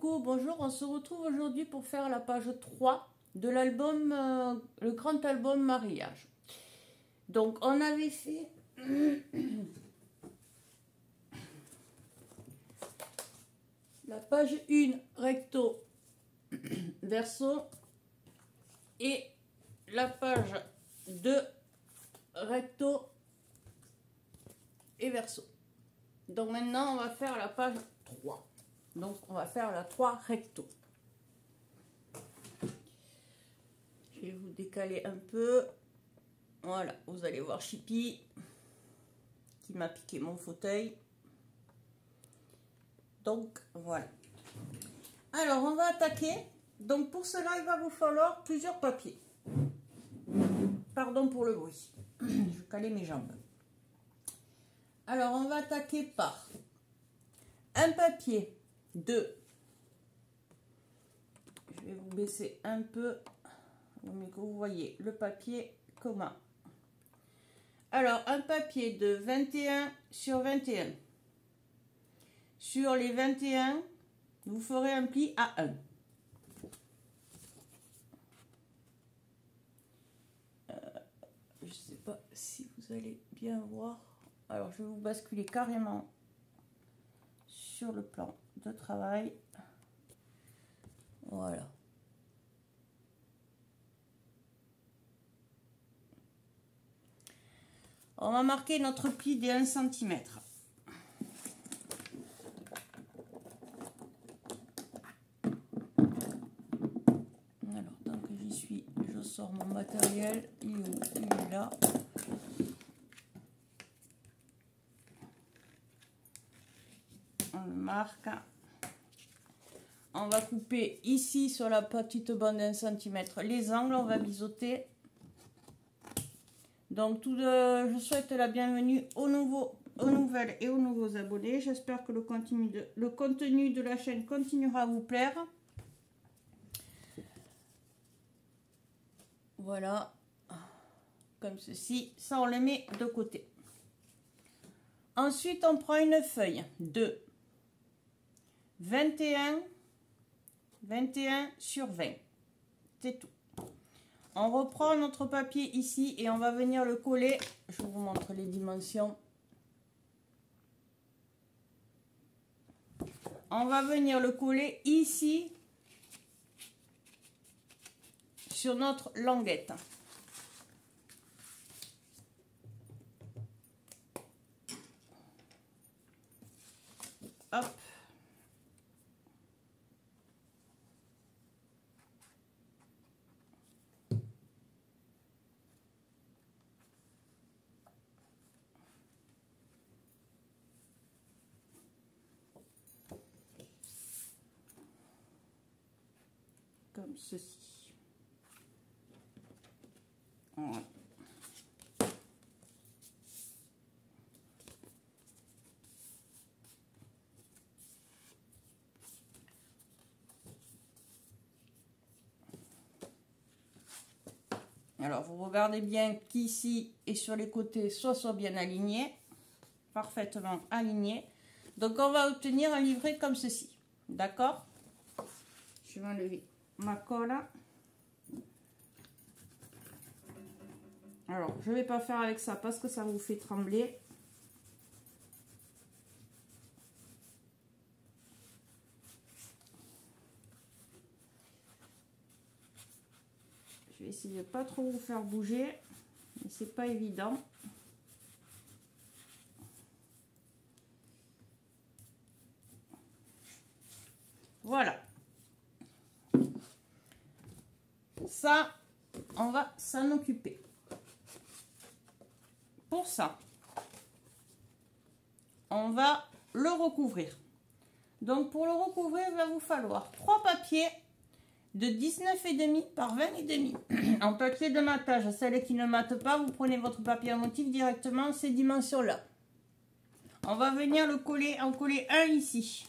Coucou, bonjour, on se retrouve aujourd'hui pour faire la page 3 de l'album, le grand album Mariage. Donc on avait fait la page 1 recto verso et la page 2 recto et verso. Donc maintenant on va faire la page 3. Donc on va faire la 3 recto. Je vais vous décaler un peu. Voilà, vous allez voir Chippy qui m'a piqué mon fauteuil. Donc voilà. Alors on va attaquer. Donc pour cela il va vous falloir plusieurs papiers. Pardon pour le bruit. Je vais caler mes jambes. Alors on va attaquer par un papier de, je vais vous baisser un peu mais que vous voyez le papier commun. Alors un papier de 21 sur 21. Sur les 21 vous ferez un pli à 1. Je ne sais pas si vous allez bien voir. Alors je vais vous basculer carrément sur le plan de travail. Voilà. On va marquer notre pli des 1 cm. Alors, tant que j'y suis, je sors mon matériel. Il est où? Il est là. On le marque. On va couper ici sur la petite bande d'1 cm les angles. On va biseauter. Donc, je souhaite la bienvenue aux nouvelles et aux nouveaux abonnés. J'espère que le contenu de la chaîne continuera à vous plaire. Voilà, comme ceci. Ça, on le met de côté. Ensuite, on prend une feuille de 21 sur 20. C'est tout. On reprend notre papier ici et on va venir le coller. Je vous montre les dimensions. On va venir le coller ici sur notre languette. Hop. Comme ceci. Voilà. Alors, vous regardez bien qu'ici et sur les côtés, soit bien aligné, parfaitement aligné. Donc, on va obtenir un livret comme ceci. D'accord? Je vais enlever ma colle. Alors, je ne vais pas faire avec ça parce que ça vous fait trembler. Je vais essayer de ne pas trop vous faire bouger, mais c'est pas évident. Voilà. Ça, on va s'en occuper. Pour ça, on va le recouvrir. Donc, pour le recouvrir, il va vous falloir 3 papiers de 19,5 par 20,5 en papier de matage. Celles qui ne matent pas, vous prenez votre papier à motif directement ces dimensions-là. On va venir le coller, en coller un ici.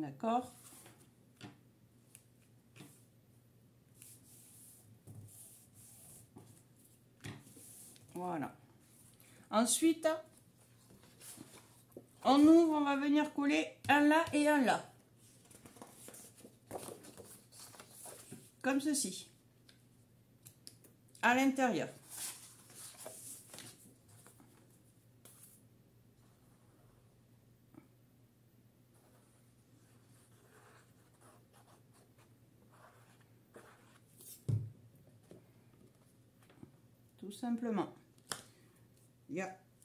D'accord? Voilà. Ensuite, on ouvre, on va venir coller un là et un là. Comme ceci. À l'intérieur. Tout simplement.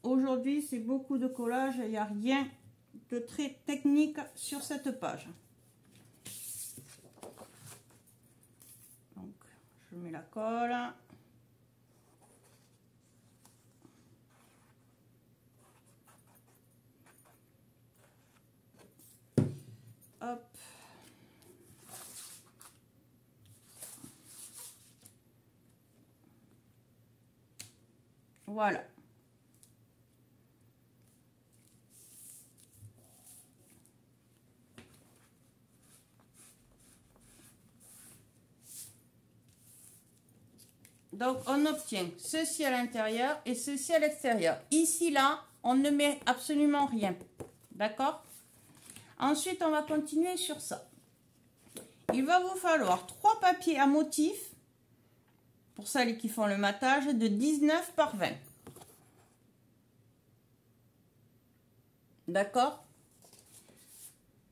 Aujourd'hui, c'est beaucoup de collage. Il n'y a rien de très technique sur cette page. Donc, je mets la colle. Hop. Voilà. Donc, on obtient ceci à l'intérieur et ceci à l'extérieur. Ici, là, on ne met absolument rien. D'accord? Ensuite, on va continuer sur ça. Il va vous falloir 3 papiers à motif, pour celles qui font le matage, de 19 par 20. D'accord?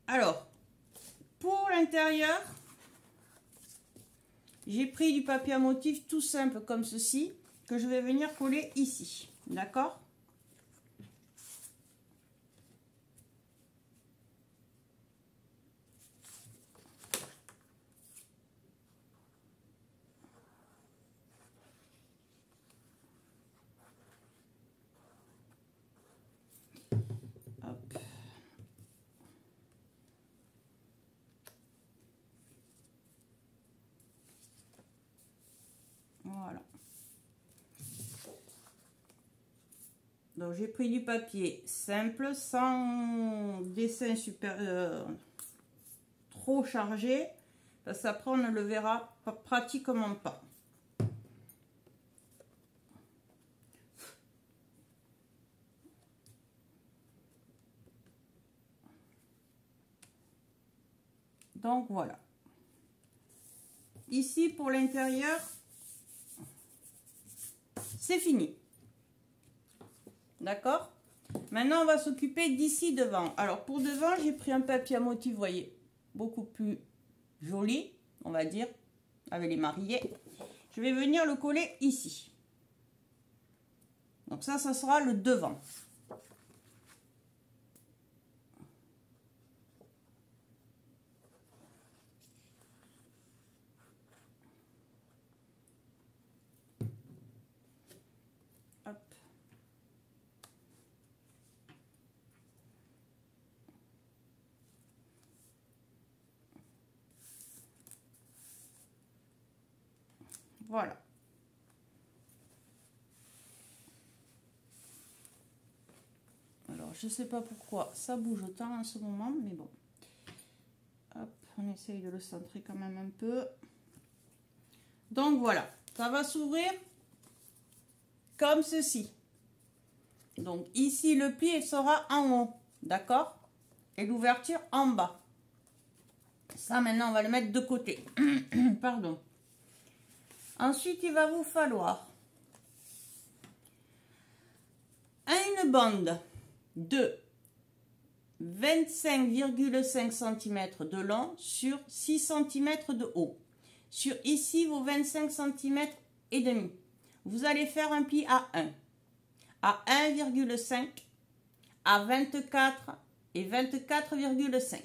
Alors, pour l'intérieur, j'ai pris du papier à motif tout simple comme ceci, que je vais venir coller ici. D'accord? Hop. Voilà. Donc j'ai pris du papier simple, sans dessin trop chargé, parce qu'après on ne le verra pratiquement pas. Donc voilà. Ici pour l'intérieur, c'est fini. D'accord? Maintenant, on va s'occuper d'ici devant. Alors, pour devant, j'ai pris un papier à motif, vous voyez, beaucoup plus joli, on va dire, avec les marillés. Je vais venir le coller ici. Donc ça sera le devant. Hop. Voilà. Alors, je sais pas pourquoi ça bouge autant en ce moment, mais bon. Hop, on essaye de le centrer quand même un peu. Donc voilà, ça va s'ouvrir comme ceci. Donc ici, le pli sera en haut, d'accord? Et l'ouverture en bas. Ça, maintenant, on va le mettre de côté. Pardon. Ensuite, il va vous falloir une bande de 25,5 cm de long sur 6 cm de haut. Sur ici, vos 25 cm et demi. Vous allez faire un pli à 1, à 1,5, à 24 et 24,5.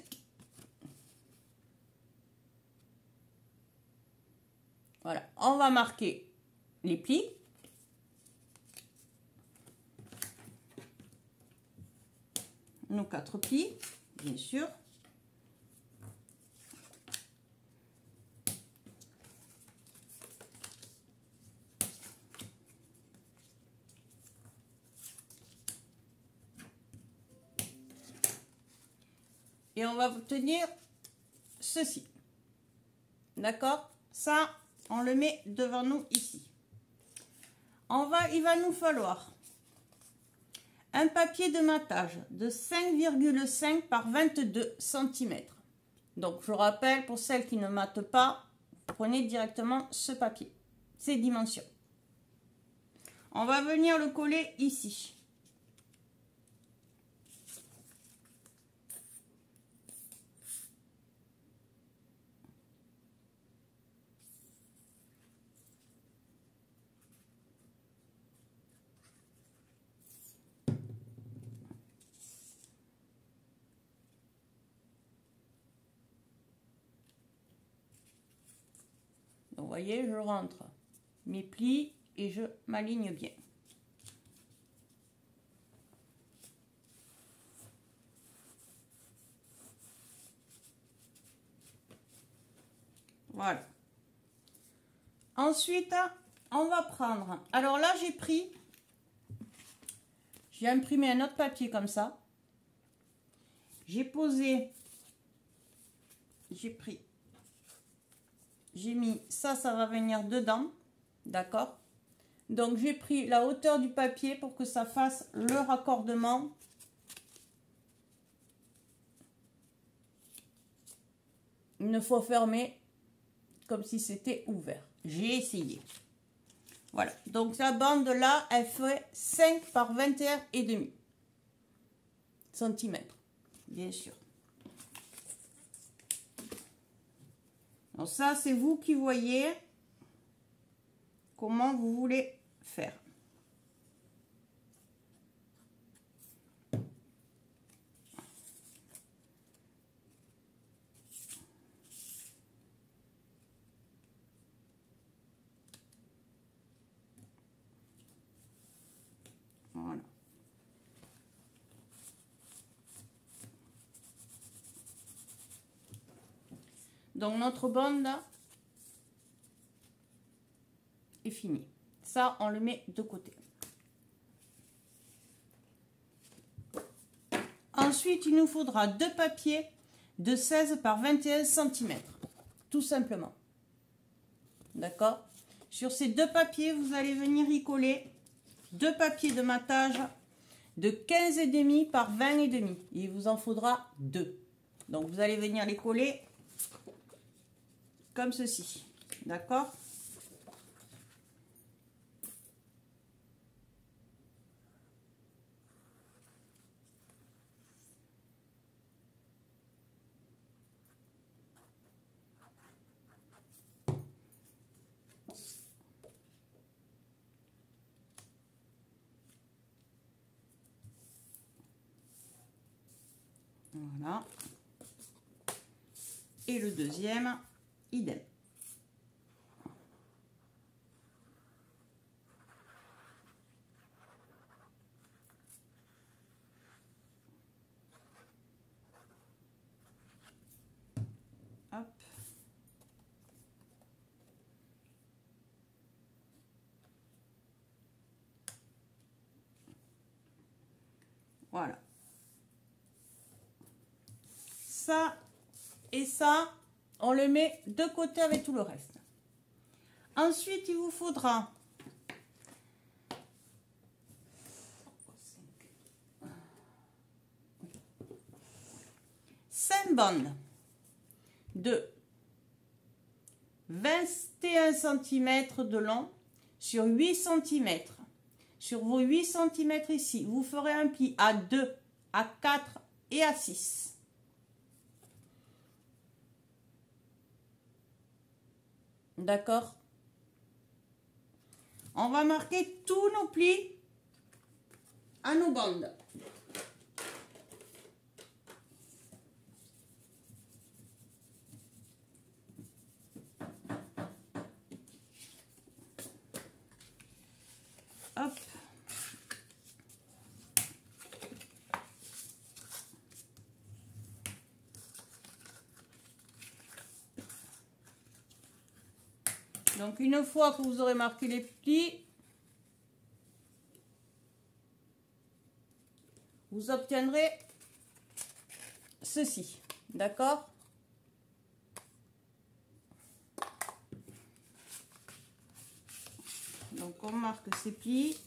Voilà, on va marquer les plis. Nos 4 plis, bien sûr. Et on va obtenir ceci. D'accord? Ça, on le met devant nous ici. Il va nous falloir un papier de matage de 5,5 par 22 cm. Donc, je rappelle, pour celles qui ne matent pas, prenez directement ce papier, ces dimensions. On va venir le coller ici. Donc, vous voyez, je rentre mes plis et je m'aligne bien. Voilà. Ensuite, on va prendre... Alors là, j'ai imprimé un autre papier comme ça. J'ai mis ça va venir dedans. D'accord? Donc, j'ai pris la hauteur du papier pour que ça fasse le raccordement. Une fois fermé, comme si c'était ouvert. J'ai essayé. Voilà. Donc, la bande là, elle fait 5 par 21,5 cm. Bien sûr. Donc, ça, c'est vous qui voyez comment vous voulez faire. Voilà. Donc, notre bande est finie. Ça, on le met de côté. Ensuite, il nous faudra deux papiers de 16 par 21 cm. Tout simplement. D'accord? Sur ces deux papiers, vous allez venir y coller deux papiers de matage de 15,5 par 20,5. Il vous en faudra deux. Donc, vous allez venir les coller comme ceci. D'accord? Voilà. Et le deuxième, idem. Hop. Voilà. Ça et ça, on le met de côté avec tout le reste. Ensuite, il vous faudra 5 bandes de 21 cm de long sur 8 cm. Sur vos 8 cm ici, vous ferez un pli à 2, à 4 et à 6. D'accord? On va marquer tous nos plis à nos bandes. Hop. Donc, une fois que vous aurez marqué les plis, vous obtiendrez ceci. D'accord? on marque ses plis.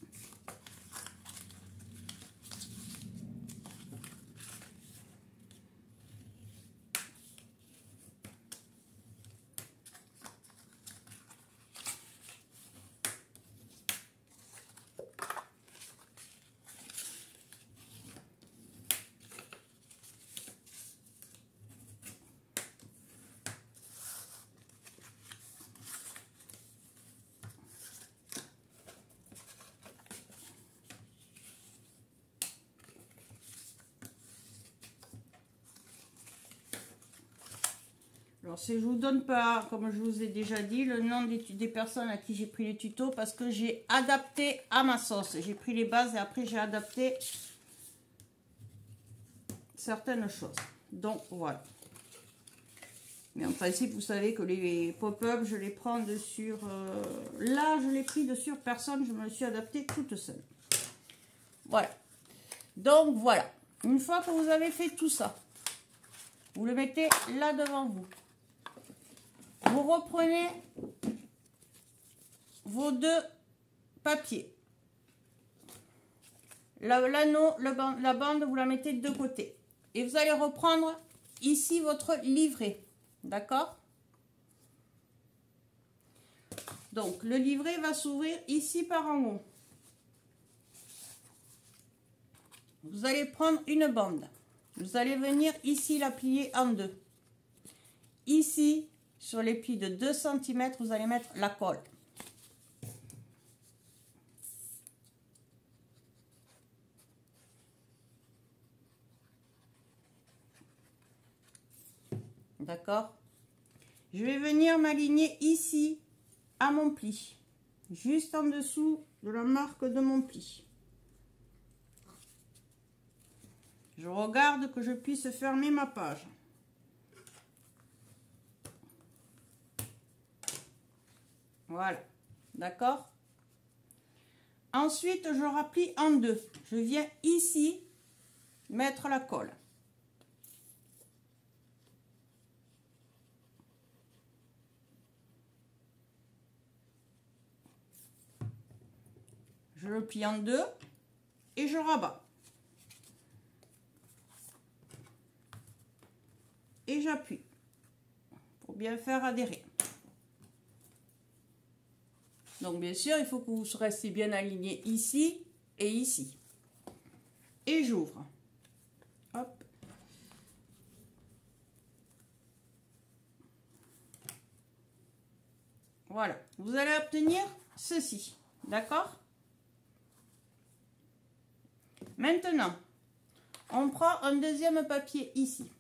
Alors, si je vous donne pas, comme je vous ai déjà dit, le nom des personnes à qui j'ai pris les tutos, parce que j'ai adapté à ma sauce. J'ai pris les bases et après j'ai adapté certaines choses. Donc, voilà. Mais en principe, vous savez que les pop-up, je les prends de sur... là, je l'ai pris de sur personne. Je me suis adaptée toute seule. Voilà. Donc, voilà. Une fois que vous avez fait tout ça, vous le mettez là devant vous. Vous reprenez vos deux papiers. L'anneau, la bande, vous la mettez de côté. Et vous allez reprendre ici votre livret. D'accord? Donc, le livret va s'ouvrir ici par en haut. Vous allez prendre une bande. Vous allez venir ici la plier en deux. Ici, sur les plis de 2 cm, vous allez mettre la colle. D'accord? Je vais venir m'aligner ici à mon pli. Juste en dessous de la marque de mon pli. Je regarde que je puisse fermer ma page. Voilà, d'accord? Ensuite, je raplie en deux. Je viens ici mettre la colle. Je le plie en deux et je rabats. Et j'appuie pour bien faire adhérer. Donc bien sûr, il faut que vous restiez bien aligné ici et ici. Et j'ouvre. Hop. Voilà. Vous allez obtenir ceci. D'accord? Maintenant, on prend un deuxième papier ici.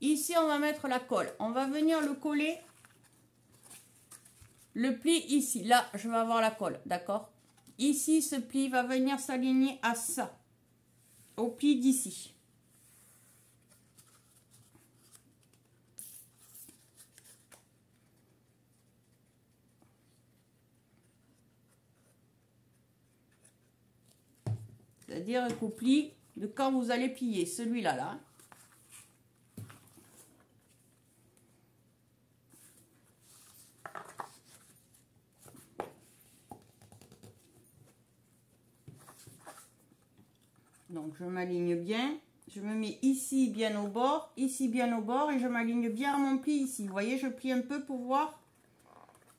Ici, on va mettre la colle. On va venir le coller. Le pli ici, là, je vais avoir la colle, d'accord? Ici, ce pli va venir s'aligner à ça, au pli d'ici. C'est-à-dire qu'au pli de quand vous allez plier, celui-là, là. Donc, je m'aligne bien. Je me mets ici bien au bord, ici bien au bord et je m'aligne bien à mon pli ici. Vous voyez, je plie un peu pour voir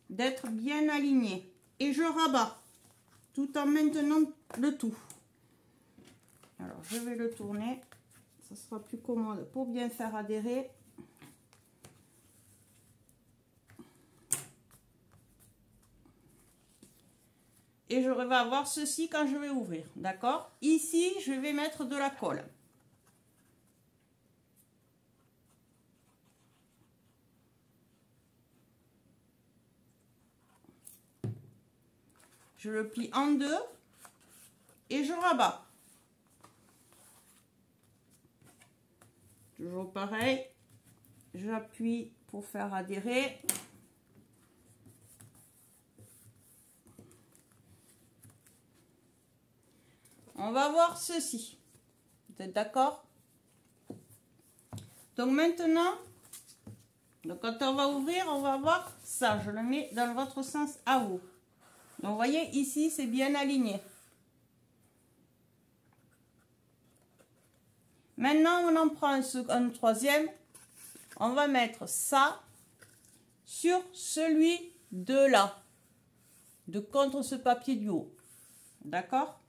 d'être bien aligné. Et je rabats tout en maintenant le tout. Alors, je vais le tourner. Ça sera plus commode pour bien faire adhérer. Et je vais avoir ceci quand je vais ouvrir, d'accord? Ici, je vais mettre de la colle. Je le plie en deux et je rabats. Toujours pareil, j'appuie pour faire adhérer. On va voir ceci. Vous êtes d'accord? Donc maintenant, quand on va ouvrir, on va voir ça. Je le mets dans votre sens à vous. Donc, vous voyez, ici, c'est bien aligné. Maintenant, on en prend un troisième. On va mettre ça sur celui de là, de contre ce papier du haut. D'accord?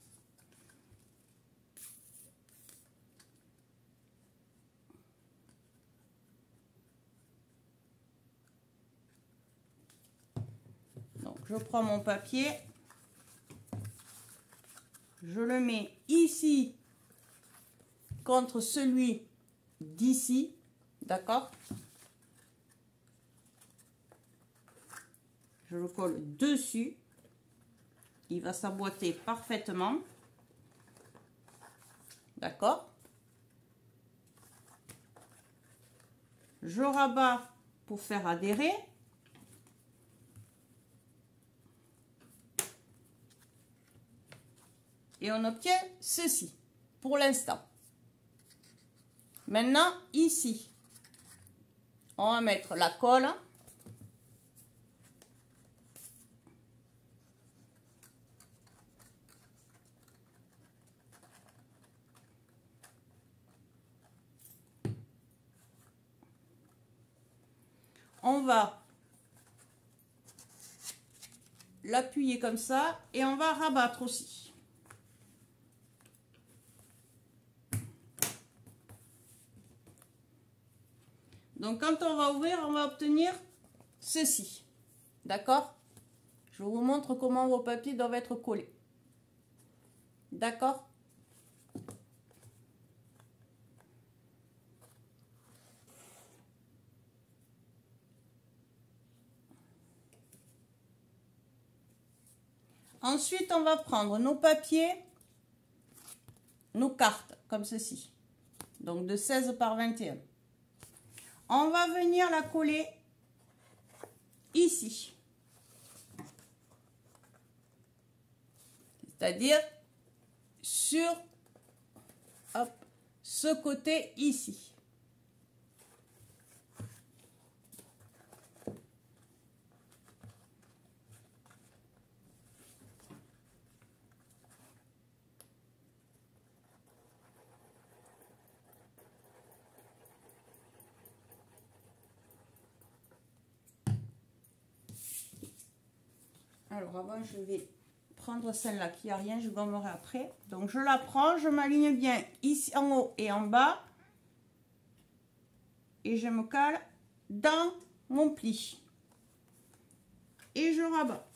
Donc, je prends mon papier. Je le mets ici contre celui d'ici. D'accord? Je le colle dessus. Il va s'emboîter parfaitement. D'accord? Je rabats pour faire adhérer. Et on obtient ceci pour l'instant. Maintenant, ici, on va mettre la colle. On va l'appuyer comme ça et on va rabattre aussi. Donc, quand on va ouvrir, on va obtenir ceci. D'accord? Je vous montre comment vos papiers doivent être collés. D'accord? Ensuite, on va prendre nos papiers, nos cartes, comme ceci. Donc, de 16 par 21. On va venir la coller ici. C'est-à-dire sur hop, ce côté ici. Alors avant, je vais prendre celle-là qui a rien, je gommerai après. Donc je la prends, je m'aligne bien ici en haut et en bas. Et je me cale dans mon pli. Et je rabats.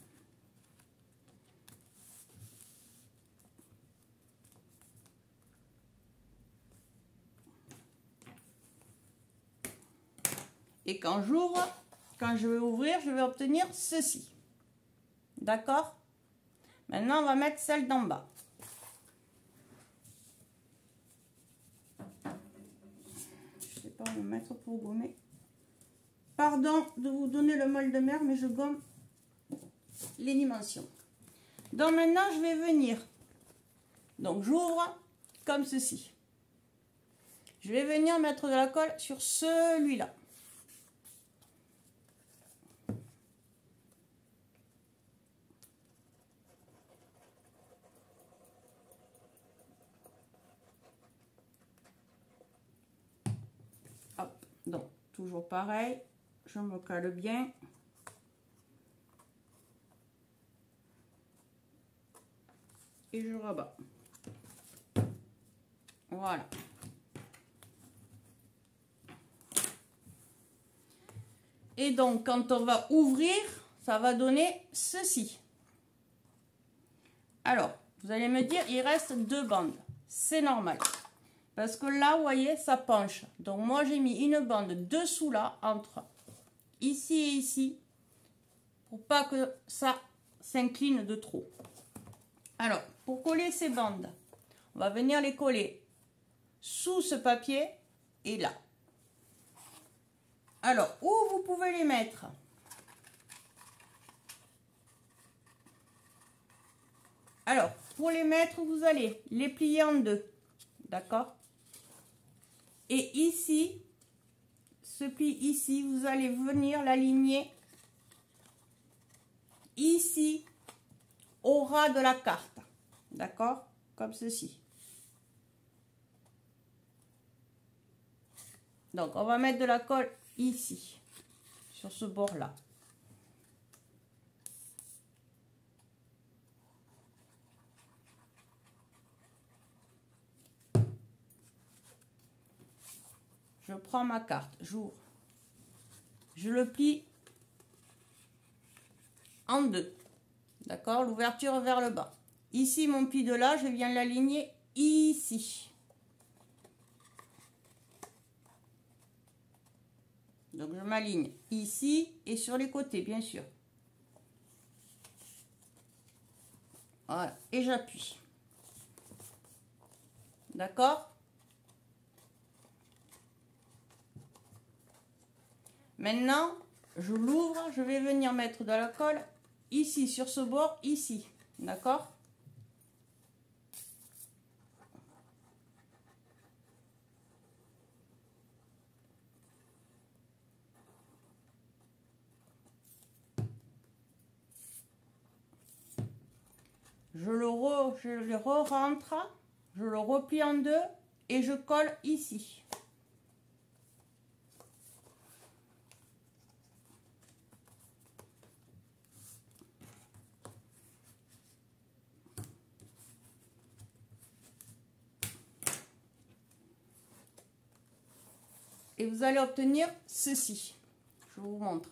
Et quand j'ouvre, quand je vais ouvrir, je vais obtenir ceci. D'accord? Maintenant, on va mettre celle d'en bas. Je ne sais pas où me mettre pour gommer. Pardon de vous donner le mal de mer, mais je gomme les dimensions. Donc maintenant, je vais venir. Donc j'ouvre comme ceci. Je vais venir mettre de la colle sur celui-là. Hop, donc toujours pareil, je me cale bien. Et je rabats. Voilà. Et donc, quand on va ouvrir, ça va donner ceci. Alors, vous allez me dire, il reste 2 bandes. C'est normal. Parce que là, vous voyez, ça penche. Donc, moi, j'ai mis une bande dessous là, entre ici et ici, pour pas que ça s'incline de trop. Alors, pour coller ces bandes, on va venir les coller sous ce papier et là. Alors, où vous pouvez les mettre? Alors, pour les mettre, vous allez les plier en deux. D'accord? Et ici, ce pli ici, vous allez venir l'aligner ici au ras de la carte. D'accord? Comme ceci. Donc, on va mettre de la colle ici, sur ce bord-là. Je prends ma carte, j'ouvre. Je le plie en deux. D'accord? L'ouverture vers le bas. Ici, mon pli de là, je viens l'aligner ici. Donc, je m'aligne ici et sur les côtés, bien sûr. Voilà. Et j'appuie. D'accord? Maintenant, je l'ouvre. Je vais venir mettre de la colle ici, sur ce bord, ici. D'accord? Je le re-rentre, je le replie en deux et je colle ici. Et vous allez obtenir ceci. Je vous montre.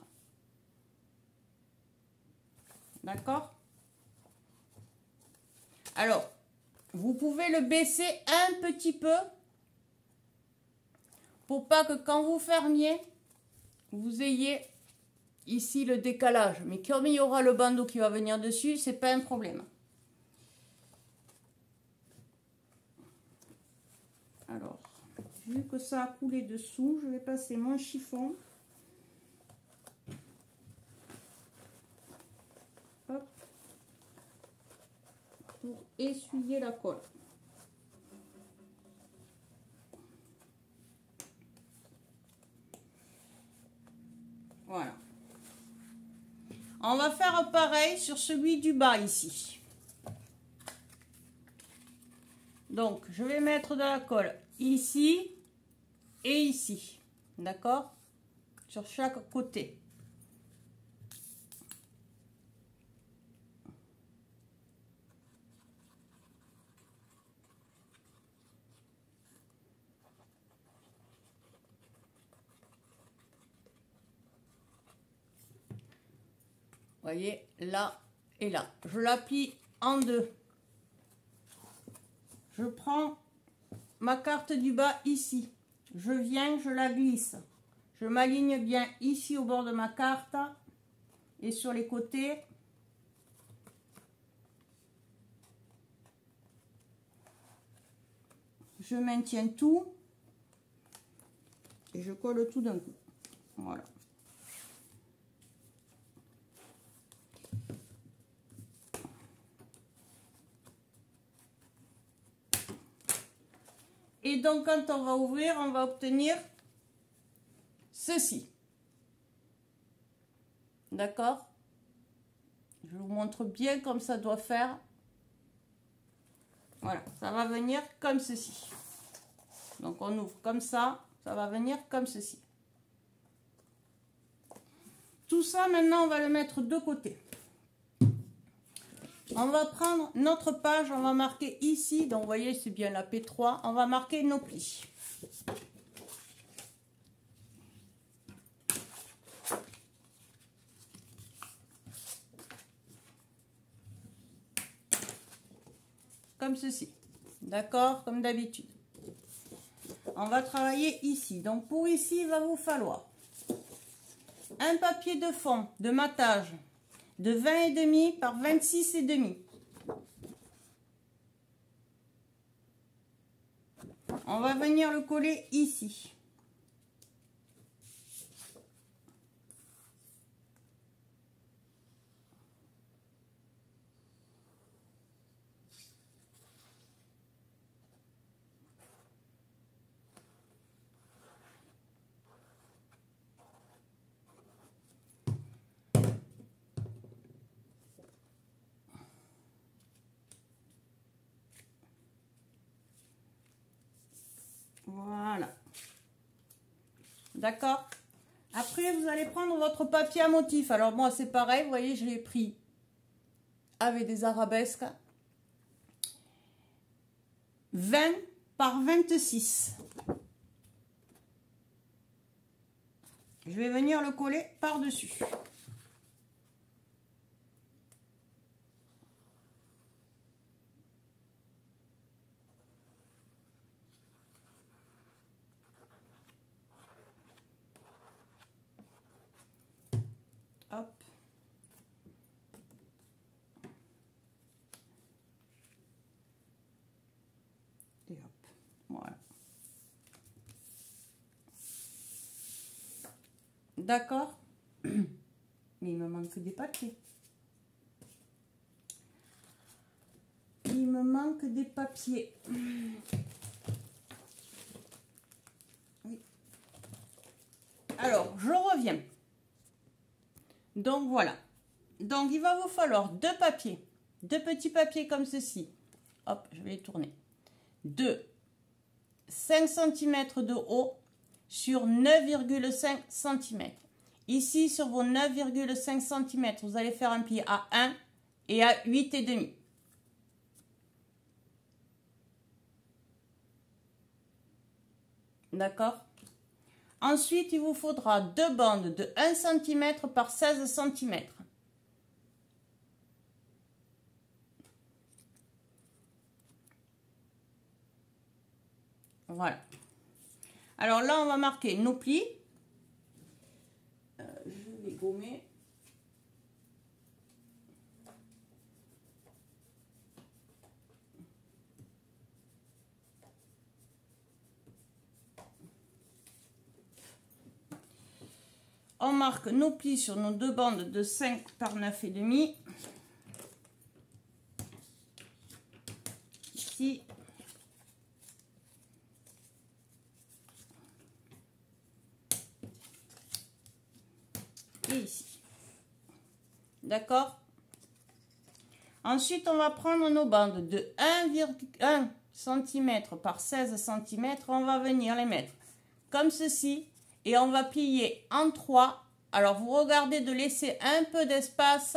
D'accord? Alors, vous pouvez le baisser un petit peu pour pas que quand vous fermiez, vous ayez ici le décalage. Mais comme il y aura le bandeau qui va venir dessus, c'est pas un problème. Alors, vu que ça a coulé dessous, je vais passer mon chiffon. Hop. Pour essuyer la colle. Voilà. On va faire pareil sur celui du bas ici. Donc, je vais mettre de la colle ici et ici. D'accord? Sur chaque côté. Voyez, là et là. Je l'appuie en deux. Je prends ma carte du bas ici. Je viens, je la glisse. Je m'aligne bien ici au bord de ma carte et sur les côtés. Je maintiens tout et je colle tout d'un coup. Voilà. Et donc, quand on va ouvrir, on va obtenir ceci. D'accord? Je vous montre bien comme ça doit faire. Voilà, ça va venir comme ceci. Donc, on ouvre comme ça, ça va venir comme ceci. Tout ça, maintenant, on va le mettre de côté. On va prendre notre page, on va marquer ici, donc vous voyez, c'est bien la P3. On va marquer nos plis. Comme ceci. D'accord? Comme d'habitude. On va travailler ici. Donc, pour ici, il va vous falloir un papier de fond de matage de 20,5 par 26,5. On va venir le coller ici. D'accord? Après, vous allez prendre votre papier à motif. Alors moi, c'est pareil, vous voyez, je l'ai pris avec des arabesques. 20 par 26. Je vais venir le coller par-dessus. Hop. Et hop. Voilà. D'accord. Mais il me manque des papiers. Il me manque des papiers. Oui. Alors, je reviens. Donc, voilà. Donc, il va vous falloir deux papiers. Deux petits papiers comme ceci. Hop, je vais les tourner. De 5 cm de haut sur 9,5 cm. Ici, sur vos 9,5 cm, vous allez faire un pli à 1 et à 8,5. D'accord? Ensuite, il vous faudra deux bandes de 1 cm par 16 cm. Voilà. Alors là, on va marquer nos plis. Je vais gommer. On marque nos plis sur nos deux bandes de 5 par 9,5. Ici. Et ici. D'accord? Ensuite, on va prendre nos bandes de 1,1 cm par 16 cm. On va venir les mettre comme ceci. Et on va plier en 3. Alors, vous regardez de laisser un peu d'espace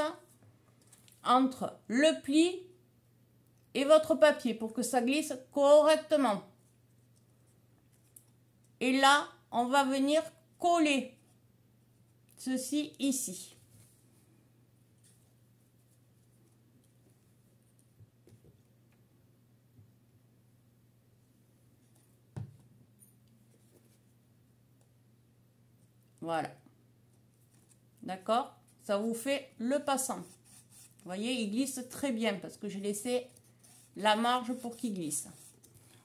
entre le pli et votre papier pour que ça glisse correctement. Et là, on va venir coller ceci ici. Voilà. D'accord? Ça vous fait le passant. Vous voyez, il glisse très bien parce que j'ai laissé la marge pour qu'il glisse.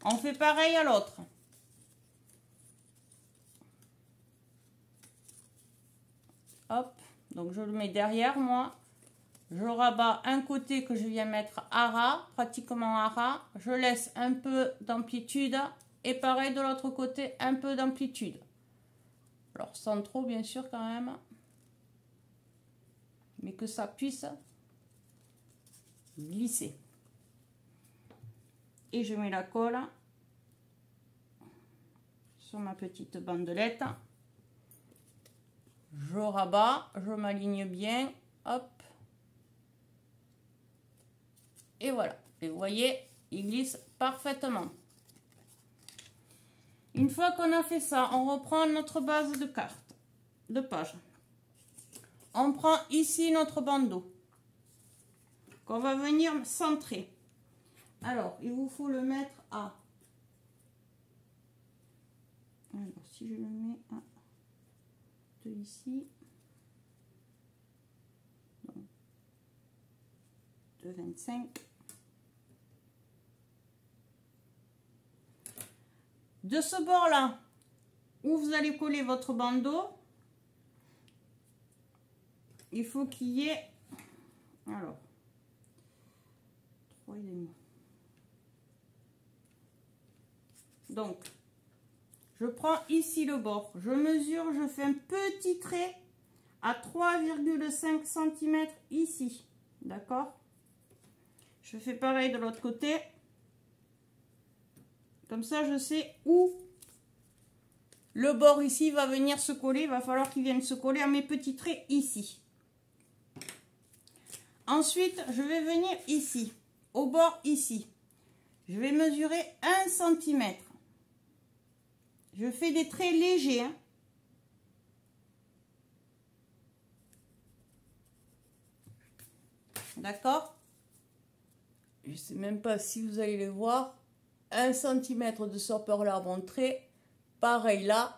On fait pareil à l'autre. Hop. Donc, je le mets derrière moi. Je rabats un côté que je viens mettre à ras, pratiquement à ras. Je laisse un peu d'amplitude. Et pareil de l'autre côté, un peu d'amplitude. Alors, sans trop, bien sûr, quand même. Mais que ça puisse glisser. Et je mets la colle sur ma petite bandelette. Je rabats, je m'aligne bien. Hop. Et voilà. Et vous voyez, il glisse parfaitement. Une fois qu'on a fait ça, on reprend notre base de carte, de page. On prend ici notre bandeau qu'on va venir centrer. Alors, il vous faut le mettre à... Alors, si je le mets à... de ici... Donc, de 25... De ce bord-là, où vous allez coller votre bandeau, il faut qu'il y ait, alors, 3,5. Donc, je prends ici le bord, je mesure, je fais un petit trait à 3,5 cm ici, d'accord? Je fais pareil de l'autre côté. Comme ça, je sais où Le bord ici va venir se coller, il va falloir qu'il vienne se coller à mes petits traits ici. Ensuite, je vais venir ici, au bord ici. Je vais mesurer 1 cm. Je fais des traits légers. Hein. D'accord? Je ne sais même pas si vous allez le voir. 1 cm de sorpeur là, mon trait. Pareil là.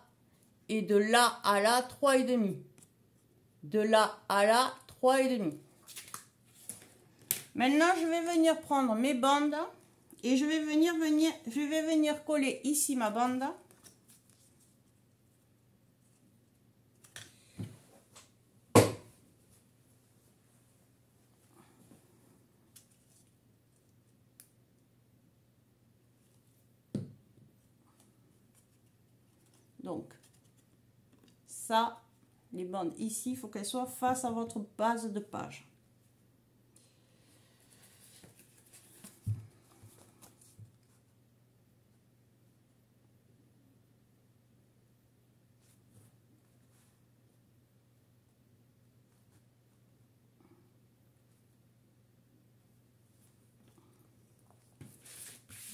Et de là à là, 3,5. De là à là, 3,5. Maintenant, je vais venir prendre mes bandes. Et je vais venir coller ici ma bande. Donc, ça, les bandes ici, il faut qu'elles soient face à votre base de page.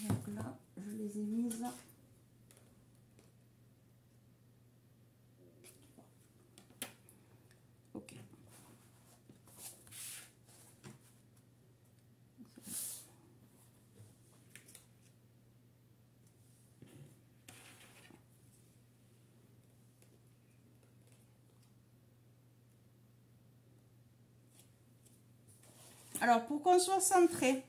Donc là, je les ai mises. Ok. Alors, pour qu'on soit centré,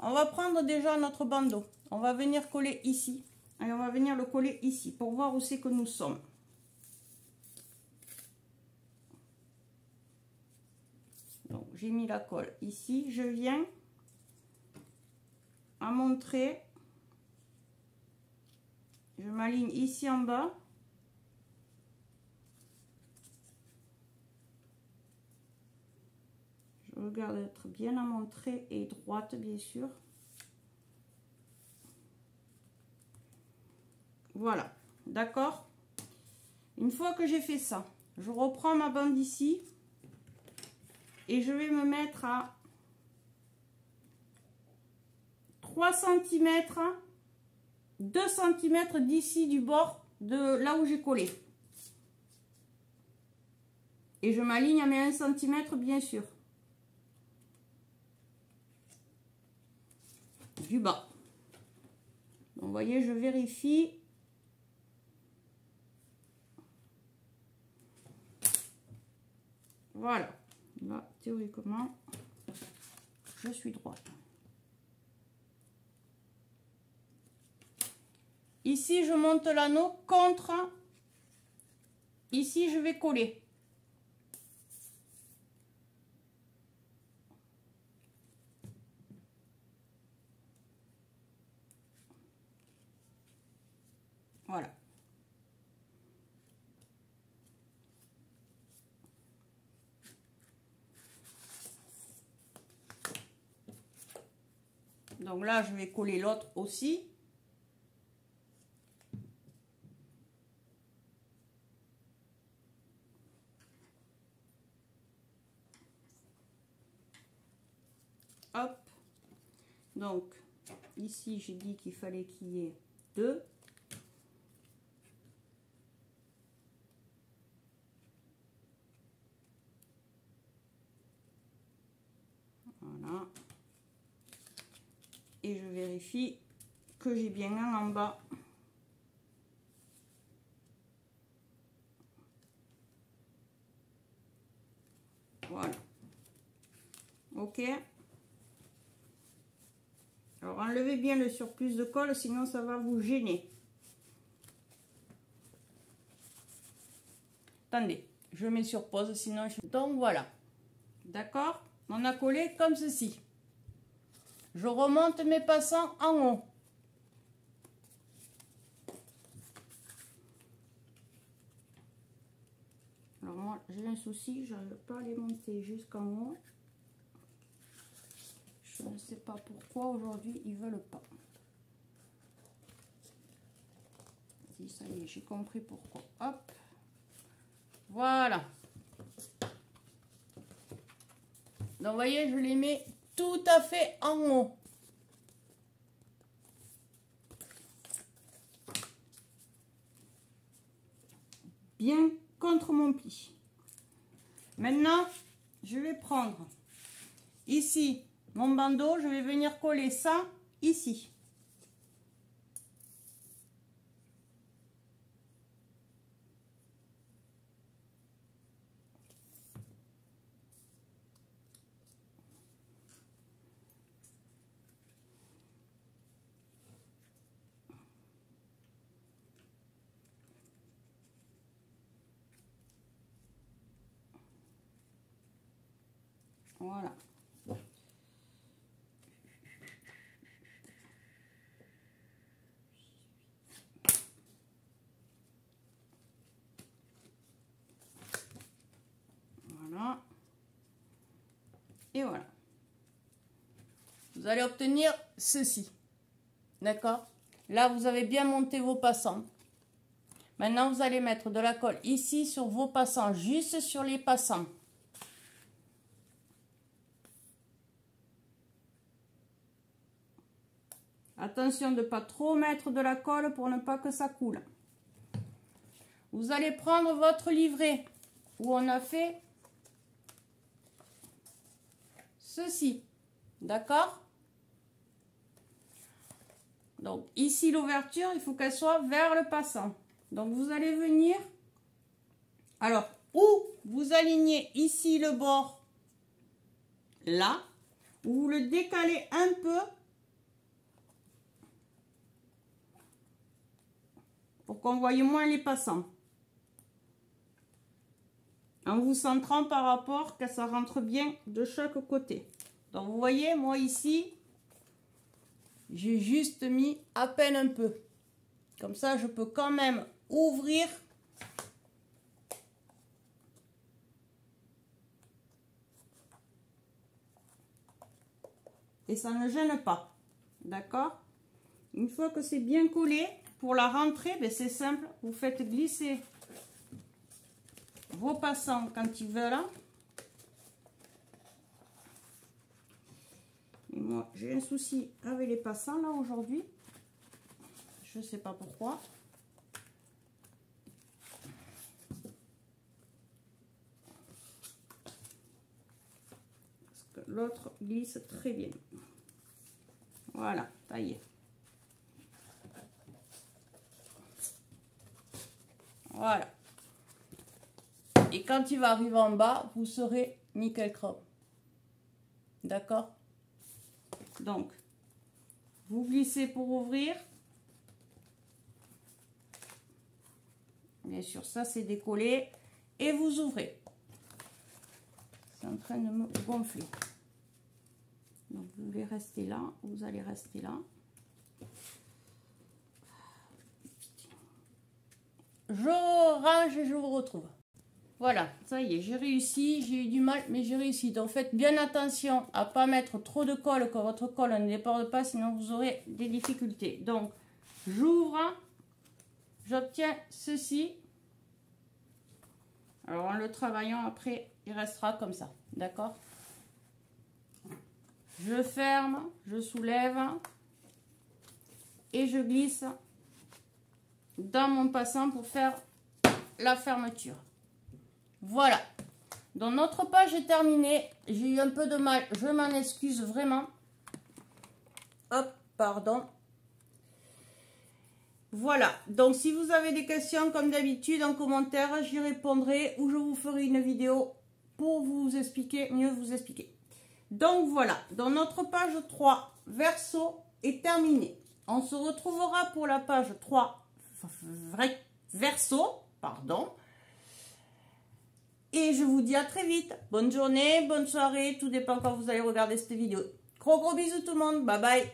on va prendre déjà notre bandeau. On va venir coller ici. Et on va venir le coller ici pour voir où c'est que nous sommes. Donc, j'ai mis la colle ici. Je viens à mon trait. Je m'aligne ici en bas. Je regarde d'être bien à mon trait et droite, bien sûr. Voilà, d'accord. Une fois que j'ai fait ça, je reprends ma bande ici et je vais me mettre à 3 cm, 2 cm d'ici du bord de là où j'ai collé. Et je m'aligne à mes 1 cm, bien sûr. Du bas. Donc, vous voyez, je vérifie. Voilà. Là, théoriquement, je suis droite. Ici, je monte l'anneau contre. Ici, je vais coller. Voilà. Donc là, je vais coller l'autre aussi. Hop. Donc, ici, j'ai dit qu'il fallait qu'il y ait 2. Voilà. Et je vérifie que j'ai bien un en bas. Voilà. Ok. Alors enlevez bien le surplus de colle, sinon ça va vous gêner. Attendez, je mets sur pause, sinon je... Donc voilà. D'accord? On a collé comme ceci. Je remonte mes passants en haut. Alors moi, j'ai un souci, je n'arrive pas à les monter jusqu'en haut. Je ne sais pas pourquoi aujourd'hui ils ne veulent pas. parti. Ça y est, j'ai compris pourquoi. Hop. Voilà. Donc, vous voyez, je les mets tout à fait en haut. Bien contre mon pli. Maintenant, je vais prendre ici mon bandeau. Je vais venir coller ça ici. Voilà. Voilà. Et voilà. Vous allez obtenir ceci. D'accord? Là, vous avez bien monté vos passants. Maintenant, vous allez mettre de la colle ici sur vos passants, juste sur les passants. Attention de ne pas trop mettre de la colle pour ne pas que ça coule. Vous allez prendre votre livret où on a fait ceci. D'accord? Donc ici l'ouverture, il faut qu'elle soit vers le passant. Donc vous allez venir. Alors, ou vous alignez ici le bord là, ou vous le décalez un peu pour qu'on voie moins les passants. En vous centrant par rapport que ça rentre bien de chaque côté. Donc vous voyez, moi ici, j'ai juste mis à peine un peu. Comme ça, je peux quand même ouvrir. Et ça ne gêne pas. D'accord? Une fois que c'est bien collé, pour la rentrée, ben c'est simple. Vous faites glisser vos passants quand ils veulent. Et moi, j'ai un souci avec les passants là aujourd'hui. Je ne sais pas pourquoi. Parce que l'autre glisse très bien. Voilà, taillé. Voilà. Et quand il va arriver en bas, vous serez nickel chrome. D'accord? Donc, vous glissez pour ouvrir. Bien sûr, ça c'est décollé. Et vous ouvrez. C'est en train de me gonfler. Donc, vous voulez rester là. Vous allez rester là. Je range et je vous retrouve. Voilà, ça y est, j'ai réussi. J'ai eu du mal, mais j'ai réussi. Donc, faites bien attention à ne pas mettre trop de colle, que votre colle ne déborde pas, sinon vous aurez des difficultés. Donc, j'ouvre. J'obtiens ceci. Alors, en le travaillant, après, il restera comme ça. D'accord? Je ferme, je soulève et je glisse dans mon passant pour faire la fermeture. Voilà. Donc notre page est terminée. J'ai eu un peu de mal, je m'en excuse vraiment. Hop, pardon. Voilà. Donc si vous avez des questions comme d'habitude en commentaire, j'y répondrai ou je vous ferai une vidéo pour vous expliquer, mieux vous expliquer. Donc voilà. Donc notre page 3 verso est terminée. On se retrouvera pour la page 3 verso, pardon. Et je vous dis à très vite. Bonne journée, bonne soirée, tout dépend quand vous allez regarder cette vidéo. Gros bisous tout le monde, bye bye.